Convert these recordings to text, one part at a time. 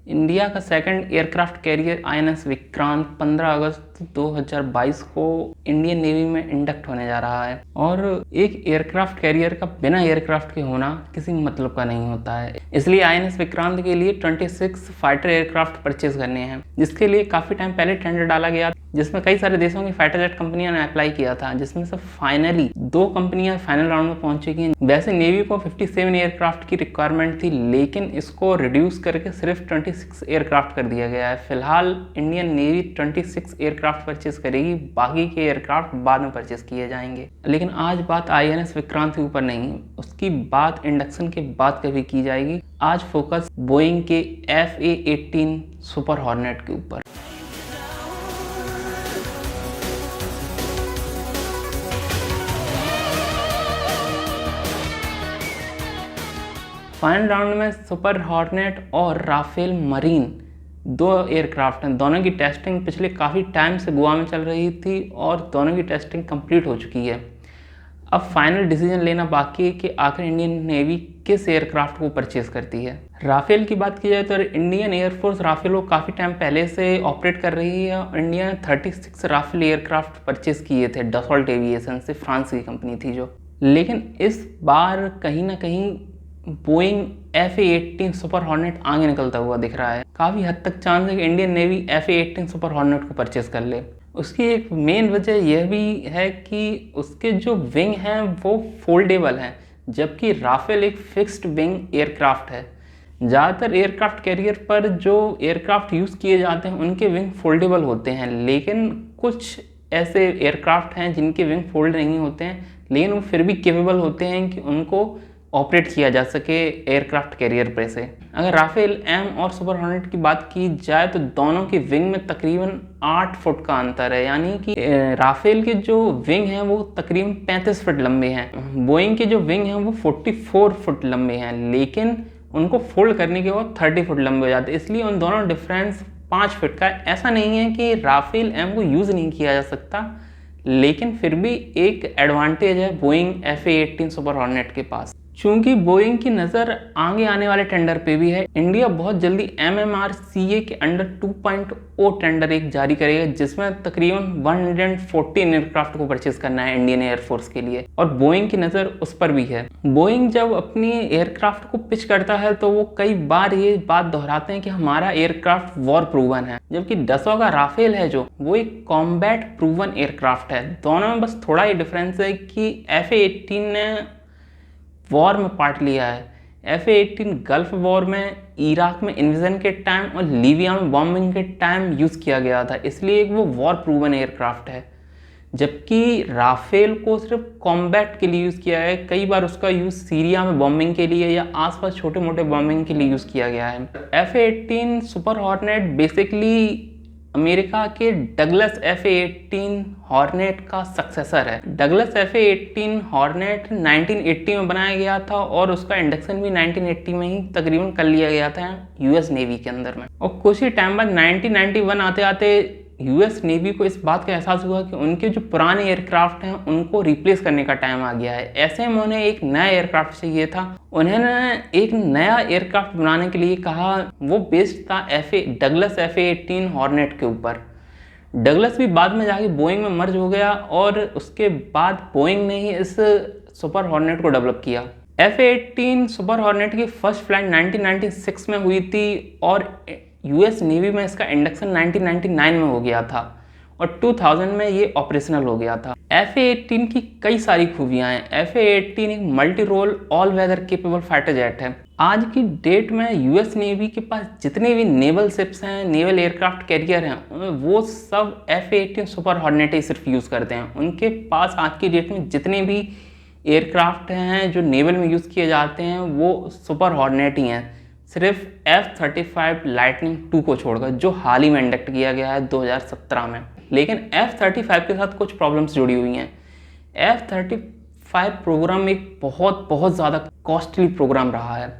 India का second aircraft carrier INS Vikrant 15 अगस्त 2022 को Indian navy में इंडक्ट होने जा रहा है। और एक एयरक्राफ्ट कैरियर का बिना एयरक्राफ्ट के होना किसी मतलब का नहीं होता है। इसलिए आईएनएस विक्रांत के लिए 26 फाइटर एयरक्राफ्ट परचेज करने हैं, जिसके लिए काफ़ी टाइम पहले टेंडर डाला गया, जिसमें कई सारे देशों की फाइटर जेट कंपनियों ने अप्लाई किया था, जिसमें से फाइनली 2 कंपनियां फाइनल राउंड में पहुंच चुकी हैं। वैसे नेवी को 57 एयरक्राफ्ट की रिक्वायरमेंट थी, लेकिन इसको रिड्यूस करके सिर्फ 26 एयरक्राफ्ट कर दिया गया है। फिलहाल इंडियन नेवी 26 एयरक्राफ्ट परचेज करेगी, बाकी के एयरक्राफ्ट बाद में परचेज किए जाएंगे। लेकिन आज बात आईएनएस विक्रांत के ऊपर नहीं, उसकी बात इंडक्शन के बाद कभी की जाएगी। आज फोकस बोइंग के FA-18 सुपर हॉर्नेट के ऊपर। फाइनल राउंड में सुपर हॉर्नेट और राफेल मरीन 2 एयरक्राफ्ट हैं। दोनों की टेस्टिंग पिछले काफ़ी टाइम से गोवा में चल रही थी और दोनों की टेस्टिंग कंप्लीट हो चुकी है। अब फाइनल डिसीजन लेना बाकी है कि आखिर इंडियन नेवी किस एयरक्राफ्ट को परचेज करती है। राफेल की बात की जाए तो इंडियन एयरफोर्स राफेल को काफ़ी टाइम पहले से ऑपरेट कर रही है। इंडिया ने 36 राफेल एयरक्राफ्ट परचेज किए थे डसॉल्ट एविएशन से, फ्रांस की कंपनी थी जो। लेकिन इस बार कहीं ना कहीं बोइंग FA-18 सुपर हॉर्नेट आगे निकलता हुआ दिख रहा है। काफ़ी हद तक चांस है कि Indian navy FA-18 super hornet को परचेज कर ले। उसकी एक मेन वजह यह भी है कि उसके जो विंग हैं वो फोल्डेबल हैं, जबकि राफेल एक फिक्स्ड विंग एयरक्राफ्ट है। ज़्यादातर एयरक्राफ्ट कैरियर पर जो एयरक्राफ्ट यूज़ किए जाते हैं उनके विंग फोल्डेबल होते हैं, लेकिन कुछ ऐसे एयरक्राफ्ट हैं जिनके विंग फोल्ड नहीं होते हैं, लेकिन वो फिर भी केपेबल होते हैं कि उनको ऑपरेट किया जा सके एयरक्राफ्ट कैरियर पर से। अगर राफेल एम और सुपर हॉर्नेट की बात की जाए तो दोनों की विंग में तकरीबन 8 फुट का अंतर है, यानी कि राफेल के जो विंग हैं वो तकरीबन 35 फुट लंबे हैं। बोइंग के जो विंग हैं वो 44 फुट लंबे हैं, लेकिन उनको फोल्ड करने के बाद 30 फुट लंबे हो जाते हैं। इसलिए उन दोनों डिफरेंस 5 फुट का है। ऐसा नहीं है कि राफेल एम को यूज़ नहीं किया जा सकता, लेकिन फिर भी एक एडवांटेज है बोइंग FA-18 सुपर हॉर्नेट के पास। चूंकि बोइंग की नज़र आगे आने वाले टेंडर पे भी है, इंडिया बहुत जल्दी MMRCA के अंडर 2.0 टेंडर एक जारी करेगा, जिसमें तकरीबन 114 एयरक्राफ्ट को परचेज करना है इंडियन एयरफोर्स के लिए, और बोइंग की नज़र उस पर भी है। बोइंग जब अपनी एयरक्राफ्ट को पिच करता है तो वो कई बार ये बात दोहराते हैं कि हमारा एयरक्राफ्ट वॉर प्रूवन है, जबकि डसॉ का राफेल है जो वो एक कॉम्बैट प्रूवन एयरक्राफ्ट है। दोनों में बस थोड़ा ही डिफरेंस है कि FA-18 ने वॉर में पार्ट लिया है। FA-18 गल्फ वॉर में, इराक में इन्वेजन के टाइम और लीबिया में बॉम्बिंग के टाइम यूज़ किया गया था, इसलिए वो वॉर प्रूवन एयरक्राफ्ट है। जबकि राफेल को सिर्फ कॉम्बैट के लिए यूज़ किया है। कई बार उसका यूज़ सीरिया में बॉम्बिंग के लिए या आसपास छोटे मोटे बॉम्बिंग के लिए यूज़ किया गया है। FA-18 super hornet basically America के डगलस FA-18 हॉर्नेट का सक्सेसर है। डगलस FA-18 हॉर्नेट 1980 में बनाया गया था और उसका इंडक्शन भी 1980 में ही तकरीबन कर लिया गया था US नेवी के अंदर में। और कुछ ही टाइम बाद 1991 आते आते US नेवी को इस बात का एहसास हुआ कि उनके जो पुराने एयरक्राफ्ट हैं उनको रिप्लेस करने का टाइम आ गया है। ऐसे में उन्हें एक नया एयरक्राफ्ट चाहिए था। उन्होंने एक नया एयरक्राफ्ट बनाने के लिए कहा, वो बेस्ड था डगलस FA-18 हॉर्नेट के ऊपर। डगलस भी बाद में जाके बोइंग में मर्ज हो गया और उसके बाद बोइंग ने ही इस सुपर हॉर्नेट को डेवलप किया। FA-18 सुपर हॉर्नेट की फर्स्ट फ्लाइट 1996 में हुई थी और US नेवी में इसका इंडक्शन 1999 में हो गया था और 2000 में ये ऑपरेशनल हो गया था। FA-18 की कई सारी खूबियां हैं। FA-18 एक multi role all weather capable fighter jet है। आज की डेट में US नेवी के पास जितने भी नेवल शिप्स हैं, नेवल एयरक्राफ्ट कैरियर हैं, वो सब FA-18 सुपर हॉर्नेट ही सिर्फ यूज़ करते हैं। उनके पास आज की डेट में जितने भी एयरक्राफ्ट हैं जो नेवल में यूज़ किए जाते हैं वो सुपर हॉर्नेट ही हैं, सिर्फ F-35 लाइटनिंग 2 को छोड़कर, जो हाल ही में इंडक्ट किया गया है 2017 में। लेकिन F-35 के साथ कुछ प्रॉब्लम्स जुड़ी हुई हैं। F-35 प्रोग्राम एक बहुत ज़्यादा कॉस्टली प्रोग्राम रहा है।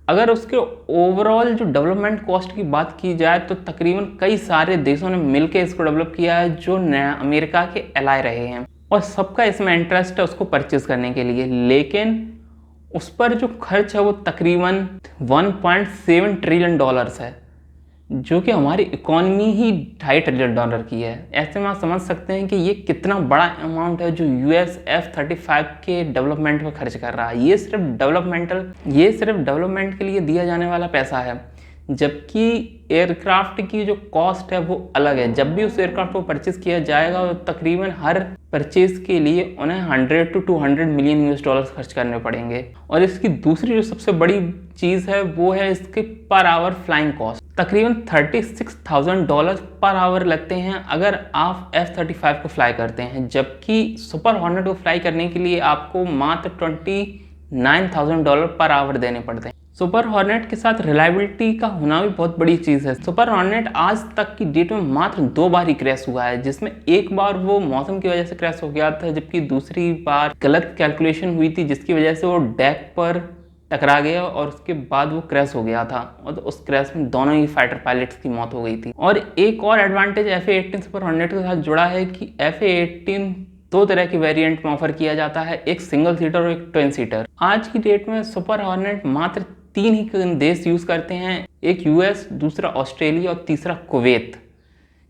अगर उसके ओवरऑल जो डेवलपमेंट कॉस्ट की बात की जाए तो तकरीबन कई सारे देशों ने मिलकर इसको डेवलप किया है जो अमेरिका के एलाय रहे हैं, और सबका इसमें इंटरेस्ट है उसको परचेज करने के लिए। लेकिन उस पर जो खर्च है वो तकरीबन 1.7 ट्रिलियन डॉलर्स है, जो कि हमारी इकॉनमी ही $2.5 ट्रिलियन की है। ऐसे में आप समझ सकते हैं कि ये कितना बड़ा अमाउंट है जो यूएस F-35 के डेवलपमेंट में खर्च कर रहा है। ये सिर्फ डेवलपमेंट के लिए दिया जाने वाला पैसा है, जबकि एयरक्राफ्ट की जो कॉस्ट है वो अलग है। जब भी उस एयरक्राफ्ट को परचेज किया जाएगा तो तकरीबन हर परचेज के लिए उन्हें 100 to 200 मिलियन यूएस डॉलर्स खर्च करने पड़ेंगे। और इसकी दूसरी जो सबसे बड़ी चीज़ है वो है इसके पर आवर फ्लाइंग कॉस्ट। तकरीबन $36,000 पर आवर लगते हैं अगर आप F-35 को फ्लाई करते हैं, जबकि सुपर हॉर्नेट को फ्लाई करने के लिए आपको मात्र $29,000 पर आवर देने पड़ते हैं। सुपर हॉर्नेट के साथ रिलायबिलिटी का होना भी बहुत बड़ी चीज़ है। सुपर हॉर्नेट आज तक की डेट में मात्र 2 बार ही क्रैश हुआ है, जिसमें एक बार वो मौसम की वजह से क्रैश हो गया था, जबकि दूसरी बार गलत कैलकुलेशन हुई थी जिसकी वजह से वो डेक पर टकरा गया और उसके बाद वो क्रैश हो गया था। और उस क्रैश में दोनों ही फाइटर पायलट्स की मौत हो गई थी। और एक और एडवांटेज FA-18 सुपर हॉर्नेट के साथ जुड़ा है कि FA-18 दो तरह के वेरिएंट में ऑफर किया जाता है, एक सिंगल सीटर और एक ट्विन सीटर। आज की डेट में सुपर हॉर्नेट मात्र 3 ही देश यूज़ करते हैं, एक यूएस, दूसरा ऑस्ट्रेलिया और तीसरा कुवैत।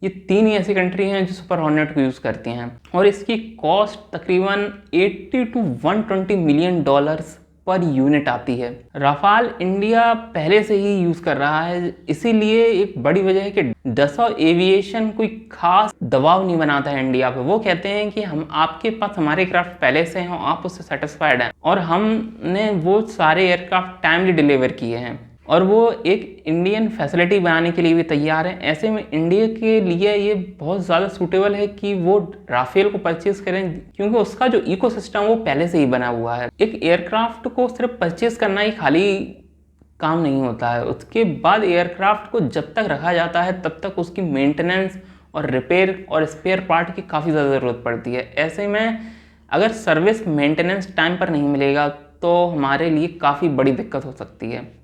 ये 3 ही ऐसी कंट्री हैं जो सुपर हॉर्नेट को यूज़ करती हैं। और इसकी कॉस्ट तकरीबन 80 to 120 million dollars per unit आती है। राफाल इंडिया पहले से ही यूज़ कर रहा है, इसीलिए एक बड़ी वजह है कि डसॉ एविएशन कोई खास दबाव नहीं बनाता है इंडिया पे। वो कहते हैं कि हम आपके पास हमारे एयरक्राफ्ट पहले से हैं और आप उससे सेटिस्फाइड हैं, और हमने वो सारे एयरक्राफ्ट टाइमली डिलीवर किए हैं और वो एक इंडियन फैसिलिटी बनाने के लिए भी तैयार है। ऐसे में इंडिया के लिए ये बहुत ज़्यादा सूटेबल है कि वो राफेल को परचेज करें, क्योंकि उसका जो इकोसिस्टम वो पहले से ही बना हुआ है। एक एयरक्राफ्ट को सिर्फ परचेज करना ही खाली काम नहीं होता है, उसके बाद एयरक्राफ्ट को जब तक रखा जाता है तब तक उसकी मेंटेनेंस और रिपेयर और स्पेयर पार्ट की काफ़ी ज़्यादा ज़रूरत पड़ती है। ऐसे में अगर सर्विस मेंटेनेंस टाइम पर नहीं मिलेगा तो हमारे लिए काफ़ी बड़ी दिक्कत हो सकती है।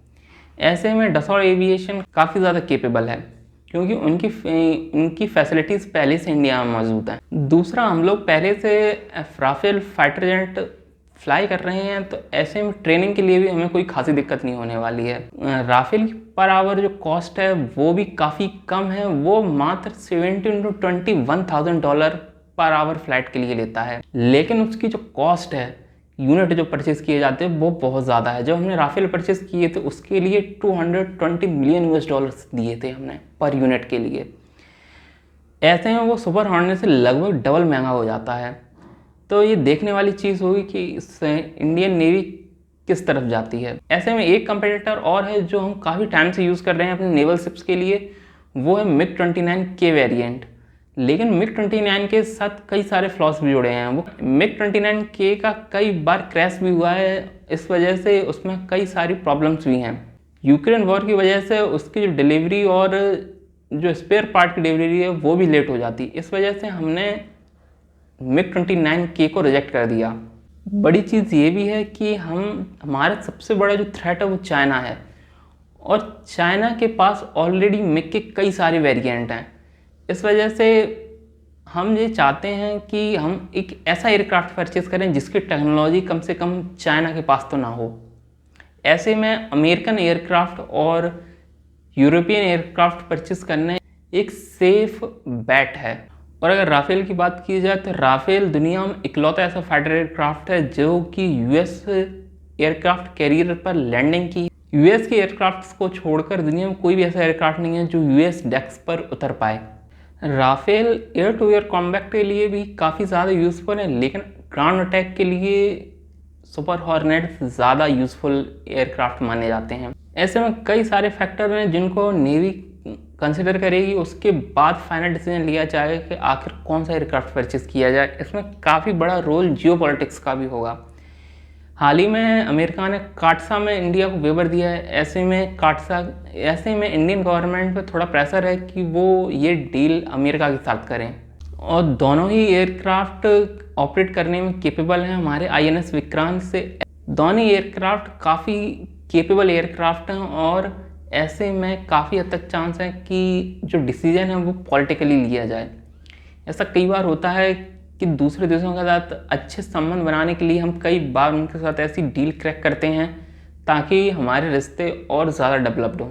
ऐसे में डसॉ एविएशन काफ़ी ज़्यादा केपेबल है, क्योंकि उनकी फैसिलिटीज़ पहले से इंडिया में मौजूद हैं। दूसरा, हम लोग पहले से राफेल फाइटर जेट फ्लाई कर रहे हैं, तो ऐसे में ट्रेनिंग के लिए भी हमें कोई खासी दिक्कत नहीं होने वाली है। राफेल की पर आवर जो कॉस्ट है वो भी काफ़ी कम है, वो मात्र $17,000 to $21,000 पर आवर फ्लाइट के लिए लेता है। लेकिन उसकी जो कॉस्ट है, यूनिट जो परचेज किए जाते हैं वो बहुत ज़्यादा है। जब हमने राफेल परचेज किए थे उसके लिए 220 मिलियन यूएस डॉलर्स दिए थे हमने पर यूनिट के लिए। ऐसे में वो सुपर हॉर्नेट से लगभग डबल महंगा हो जाता है। तो ये देखने वाली चीज़ होगी कि इससे इंडियन नेवी किस तरफ जाती है। ऐसे में एक कंपेटिटर और है जो हम काफ़ी टाइम से यूज़ कर रहे हैं अपने नेवल शिप्स के लिए, वो है MiG-29K वेरिएंट। लेकिन MiG-29 के साथ कई सारे फ्लॉस भी जुड़े हैं। वो MiG-29K का कई बार क्रैश भी हुआ है, इस वजह से उसमें कई सारी प्रॉब्लम्स भी हैं। यूक्रेन वॉर की वजह से उसकी जो डिलीवरी और जो स्पेयर पार्ट की डिलीवरी है वो भी लेट हो जाती, इस वजह से हमने MiG-29K को रिजेक्ट कर दिया। बड़ी चीज़ ये भी है कि हमारा सबसे बड़ा जो थ्रेट है वो चाइना है, और चाइना के पास ऑलरेडी MiG के कई सारे वेरिएंट हैं। इस वजह से हम ये चाहते हैं कि हम एक ऐसा एयरक्राफ्ट परचेज करें जिसकी टेक्नोलॉजी कम से कम चाइना के पास तो ना हो। ऐसे में अमेरिकन एयरक्राफ्ट और यूरोपियन एयरक्राफ्ट परचेज करने एक सेफ बैट है। और अगर राफेल की बात की जाए तो राफेल दुनिया में इकलौता ऐसा फाइटर एयरक्राफ्ट है जो कि यूएस एयरक्राफ्ट कैरियर पर लैंडिंग की। यूएस के एयरक्राफ्ट को छोड़कर दुनिया में कोई भी ऐसा एयरक्राफ्ट नहीं है जो यूएस डेक्स पर उतर पाए। Rafale air to air combat के लिए भी काफ़ी ज़्यादा यूज़फुल है, लेकिन ग्राउंड अटैक के लिए सुपर हॉर्नेट ज़्यादा यूज़फुल एयरक्राफ्ट माने जाते हैं। ऐसे में कई सारे फैक्टर हैं जिनको नेवी कंसिडर करेगी, उसके बाद फाइनल डिसीजन लिया जाएगा कि आखिर कौन सा एयरक्राफ्ट परचेज किया जाए। इसमें काफ़ी बड़ा रोल जियोपॉलिटिक्स का भी होगा। हाल ही में अमेरिका ने काटसा में इंडिया को वेवर दिया है। ऐसे में इंडियन गवर्नमेंट पे थोड़ा प्रेशर है कि वो ये डील अमेरिका के साथ करें, और दोनों ही एयरक्राफ्ट ऑपरेट करने में केपेबल हैं हमारे INS विक्रांत से। दोनों एयरक्राफ्ट काफ़ी केपेबल एयरक्राफ्ट हैं, और ऐसे में काफ़ी हद तक चांस है कि जो डिसीजन है वो पॉलिटिकली लिया जाए। ऐसा कई बार होता है कि दूसरे देशों के साथ अच्छे संबंध बनाने के लिए हम कई बार उनके साथ ऐसी डील क्रैक करते हैं ताकि हमारे रिश्ते और ज़्यादा डेवलप्ड हों।